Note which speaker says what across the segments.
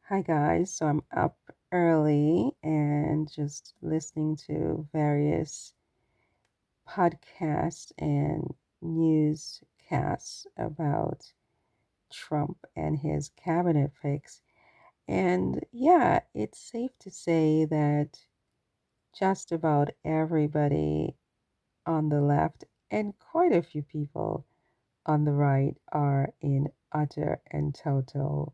Speaker 1: Hi guys, so I'm up early and just listening to various podcasts and newscasts about Trump and his cabinet picks. And yeah, it's safe to say that just about everybody on the left and quite a few people on the right are in utter and total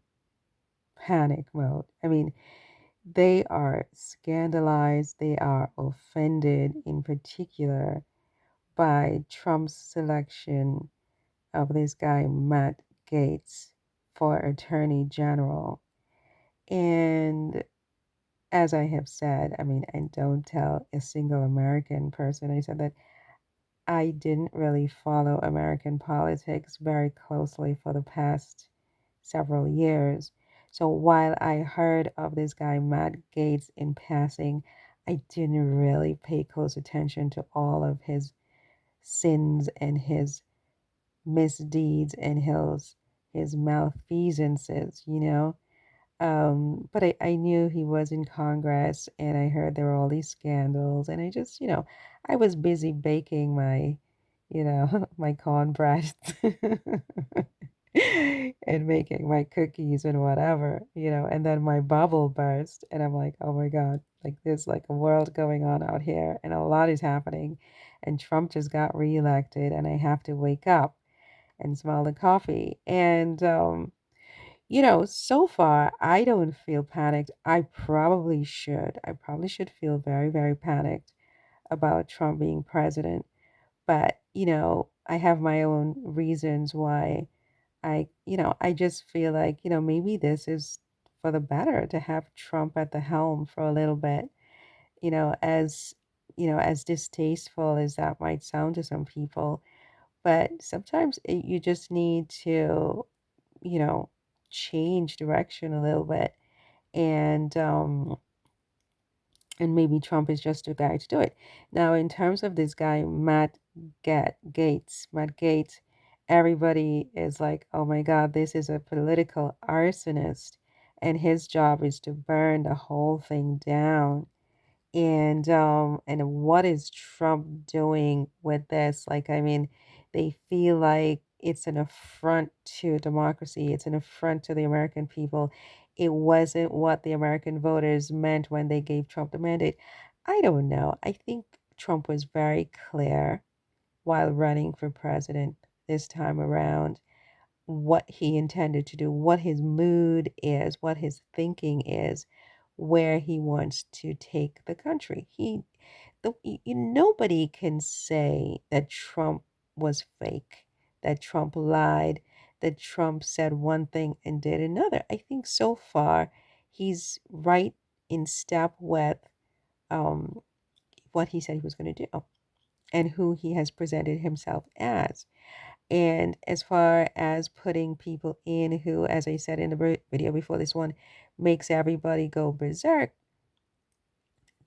Speaker 1: panic mode. I mean, they are scandalized, they are offended in particular by Trump's selection of this guy, Matt Gaetz, for Attorney General. And as I have said, I mean, I don't tell a single American person, I said that I didn't really follow American politics very closely for the past several years. So while I heard of this guy, Matt Gaetz, in passing, I didn't really pay close attention to all of his sins and his misdeeds and his malfeasances. But I knew he was in Congress and I heard there were all these scandals and I was busy baking my cornbread and making my cookies and whatever, and then my bubble burst and I'm like, oh my God, like there's like a world going on out here and a lot is happening and Trump just got reelected and I have to wake up and smell the coffee. And so far, I don't feel panicked. I probably should. I probably should feel very, very panicked about Trump being president. But I have my own reasons why I just feel like maybe this is for the better to have Trump at the helm for a little bit. As distasteful as that might sound to some people, but sometimes you just need to you know, change direction a little bit. And maybe Trump is just a guy to do it. Now, in terms of this guy, Matt Gaetz, everybody is like, oh my God, this is a political arsonist. And his job is to burn the whole thing down. And what is Trump doing with this? Like, I mean, they feel like it's an affront to democracy. It's an affront to the American people. It wasn't what the American voters meant when they gave Trump the mandate. I don't know. I think Trump was very clear while running for president this time around what he intended to do, what his mood is, what his thinking is, where he wants to take the country. Nobody can say that Trump was fake, that Trump lied, that Trump said one thing and did another. I think so far he's right in step with um, what he said he was going to do and who he has presented himself as. And as far as putting people in who, as I said in the video before this one, makes everybody go berserk,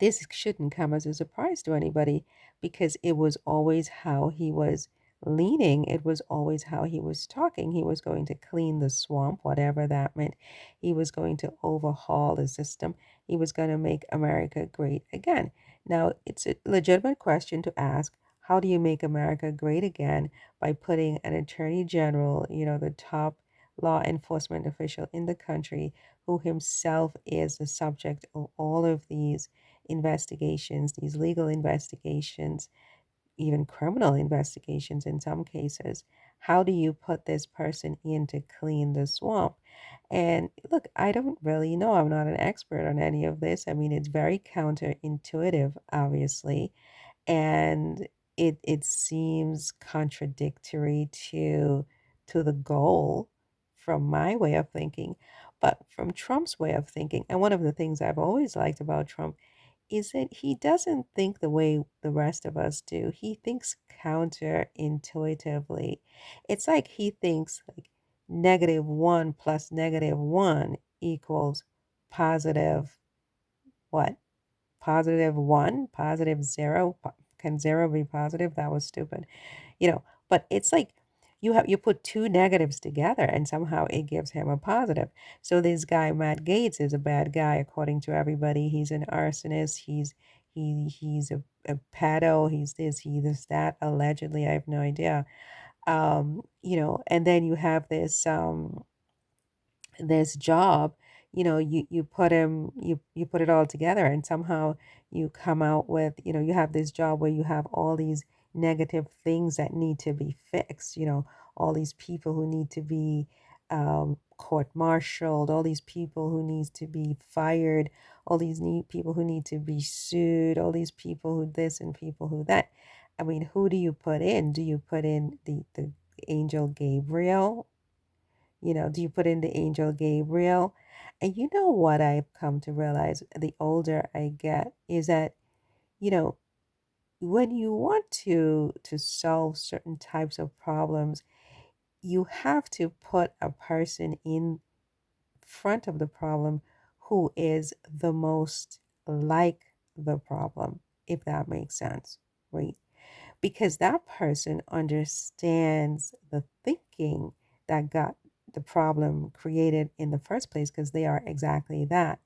Speaker 1: this shouldn't come as a surprise to anybody because it was always how he was leaning. It was always how he was talking. He was going to clean the swamp, whatever that meant. He was going to overhaul the system. He was going to make America great again. Now, it's a legitimate question to ask. How do you make America great again by putting an attorney general, the top law enforcement official in the country, who himself is the subject of all of these investigations, these legal investigations, even criminal investigations in some cases? How do you put this person in to clean the swamp? And look, I don't really know. I'm not an expert on any of this. I mean, it's very counterintuitive, obviously, and it seems contradictory to the goal from my way of thinking, but from Trump's way of thinking. And one of the things I've always liked about Trump is that he doesn't think the way the rest of us do. He thinks counterintuitively. It's like he thinks like -1 plus -1 equals positive what? +1, +0. Can zero be positive? That was stupid. But it's like you put two negatives together and somehow it gives him a positive. So this guy Matt Gaetz is a bad guy according to everybody. He's an arsonist. He's a pedo. He's this. He's that. Allegedly, I have no idea. And then you have this job, you put him you put it all together and somehow you come out with, you have this job where you have all these negative things that need to be fixed, all these people who need to be court-martialed, all these people who need to be fired, all these people who need to be sued, all these people who this and people who that. I mean, who do you put in? Do you put in the angel Gabriel? Do you put in the angel Gabriel? And you know what I've come to realize the older I get is that, you know, when you want to solve certain types of problems, you have to put a person in front of the problem who is the most like the problem, if that makes sense, right? Because that person understands the thinking that got the problem created in the first place because they are exactly that.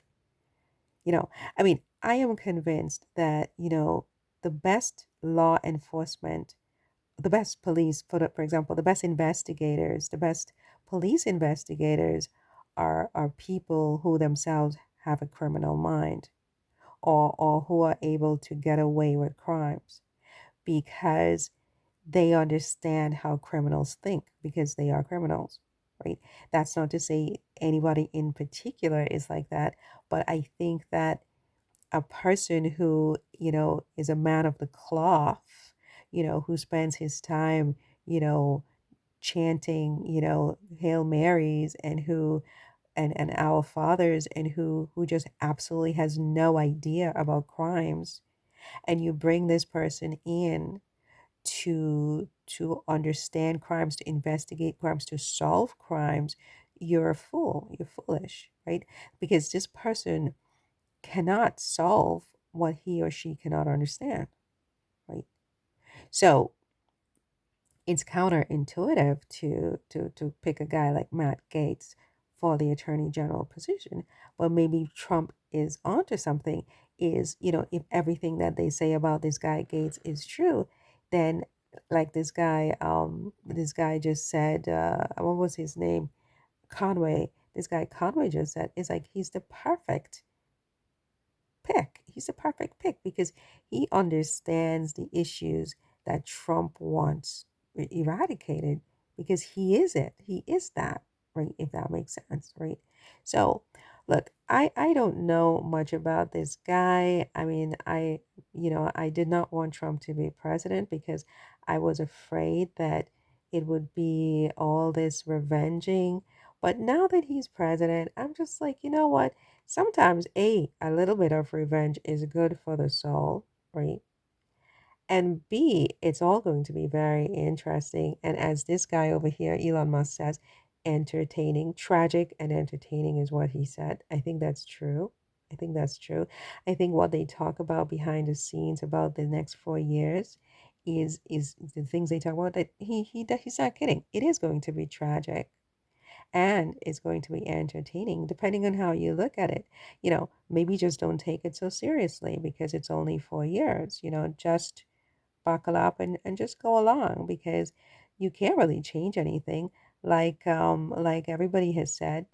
Speaker 1: You know, I mean, I am convinced that, the best law enforcement, the best police, for example, the best investigators, the best police investigators are people who themselves have a criminal mind, or who are able to get away with crimes because they understand how criminals think because they are criminals, right? That's not to say anybody in particular is like that, but I think that a person who, is a man of the cloth, who spends his time, you know, chanting, Hail Marys and who and Our Fathers and who just absolutely has no idea about crimes, and you bring this person in to understand crimes, to investigate crimes, to solve crimes, you're a fool. You're foolish, right? Because this person cannot solve what he or she cannot understand, right? So it's counterintuitive to pick a guy like Matt Gaetz for the attorney general position. But maybe Trump is onto something. Is, if everything that they say about this guy Gates is true, then like this guy just said, what was his name? Conway. This guy Conway just said, it's like he's the perfect pick. He's the perfect pick because he understands the issues that Trump wants eradicated because he is it. He is that, right? If that makes sense, right? So, look, I don't know much about this guy. I mean, I did not want Trump to be president because I was afraid that it would be all this revenging. But now that he's president, I'm just like, you know what? Sometimes a little bit of revenge is good for the soul, right? And B, it's all going to be very interesting. And as this guy over here, Elon Musk says, entertaining, tragic and entertaining is what he said. I think that's true. I think that's true. I think what they talk about behind the scenes about the next 4 years is the things they talk about that he's not kidding. It is going to be tragic and it's going to be entertaining depending on how you look at it. Maybe just don't take it so seriously because it's only 4 years. Just buckle up and just go along because you can't really change anything. Like everybody has said,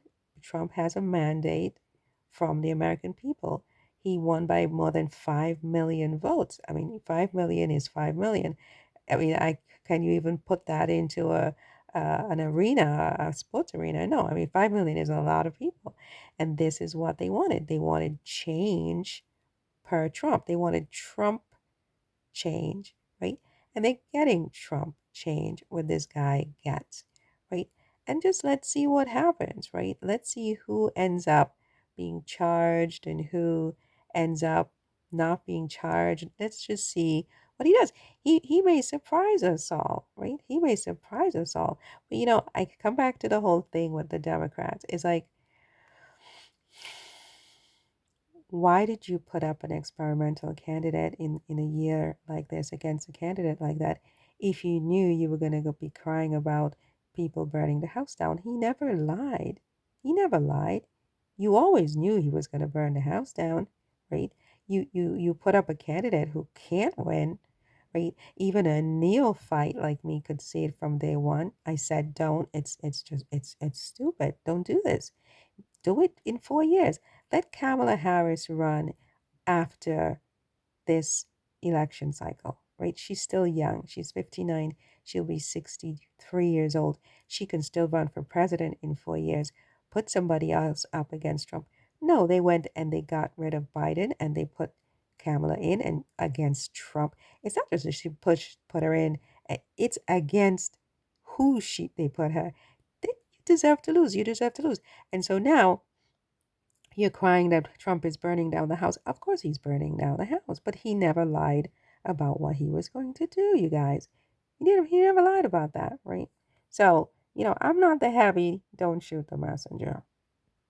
Speaker 1: Trump has a mandate from the American people. He won by more than 5 million votes. I mean, 5 million is 5 million. I mean, I can you even put that into an arena, a sports arena? No, I mean, 5 million is a lot of people. And this is what they wanted. They wanted change per Trump. They wanted Trump change, right? And they're getting Trump change with this guy Gaetz, right? And just let's see what happens, right? Let's see who ends up being charged and who ends up not being charged. Let's just see what he does. He may surprise us all, right? He may surprise us all. But I come back to the whole thing with the Democrats. It's like, why did you put up an experimental candidate in a year like this against a candidate like that if you knew you were going to be crying about people burning the house down. He never lied. He never lied. You always knew he was going to burn the house down, right? You put up a candidate who can't win, right? Even a neophyte like me could see it from day one. I said, don't. It's stupid. Don't do this. Do it in 4 years. Let Kamala Harris run after this election cycle, right? She's still young. She's 59. She'll be 63 years old. She can still run for president in 4 years. Put somebody else up against Trump. No, they went and they got rid of Biden and they put Kamala in and against Trump. It's not just that she put her in. It's against who they put her. You deserve to lose. You deserve to lose. And so now you're crying that Trump is burning down the house. Of course, he's burning down the house, but he never lied about what he was going to do, you guys. He never lied about that, right? So, I'm not the heavy, don't shoot the messenger.